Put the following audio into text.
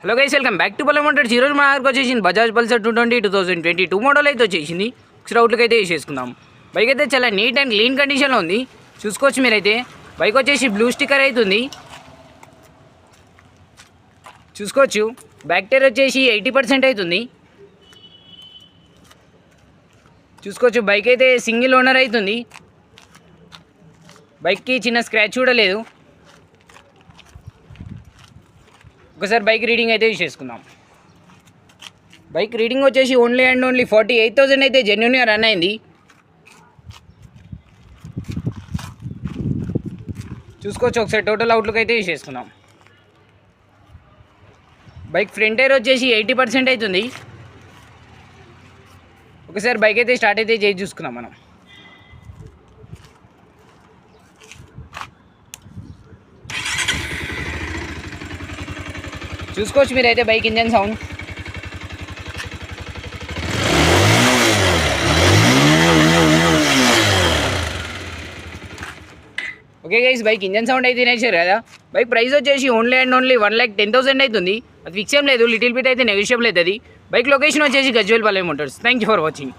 Hello guys, welcome back to పల్లె Motors. ఈరోజు మన దగ్గరకు వచ్చేసింది బజాజ్ పల్సర్ 2022 మోడల్ అయితే వచ్చేసింది. ఒకసారి అవుట్లుక్ అయితే వేసేసుకుందాం. బైక్ అయితే చాలా నీట్ అండ్ క్లీన్ కండిషన్లో ఉంది. చూసుకోవచ్చు మీరైతే. బైక్ వచ్చేసి బ్లూ స్టిక్కర్ అవుతుంది. చూసుకోవచ్చు. బ్యాక్ టైర్ వచ్చేసి 80% అవుతుంది. చూసుకోవచ్చు. బైక్ అయితే సింగిల్ ఓనర్ అవుతుంది. బైక్కి చిన్న స్క్రాచ్ కూడా లేదు. ఒకసారి బైక్ రీడింగ్ అయితే చేసుకుందాం. బైక్ రీడింగ్ వచ్చేసి ఓన్లీ 48,000 అయితే జెన్యున్గా రన్ అయింది. చూసుకోవచ్చు. ఒకసారి టోటల్ అవుట్లుక్ అయితే చేసుకుందాం. బైక్ ఫ్రంట్ టైర్ వచ్చేసి 80% అవుతుంది. ఒకసారి బైక్ అయితే స్టార్ట్ అయితే చేసి చూసుకుందాం మనం. చూసుకోవచ్చు మీరైతే bike engine sound. Okay guys, bike engine sound అయితే వినేసారు కదా. బైక్ ప్రైస్ వచ్చేసి ఓన్లీ 1,10,000 అవుతుంది. అది ఫిక్స్ ఏం లేదు, లిటిల్ బిట్ అయితే నెగోషియబుల్ అవుతుంది. బైక్ లొకేషన్ వచ్చేసి గజ్వేల్ పల్లె Motors. Thank you for watching.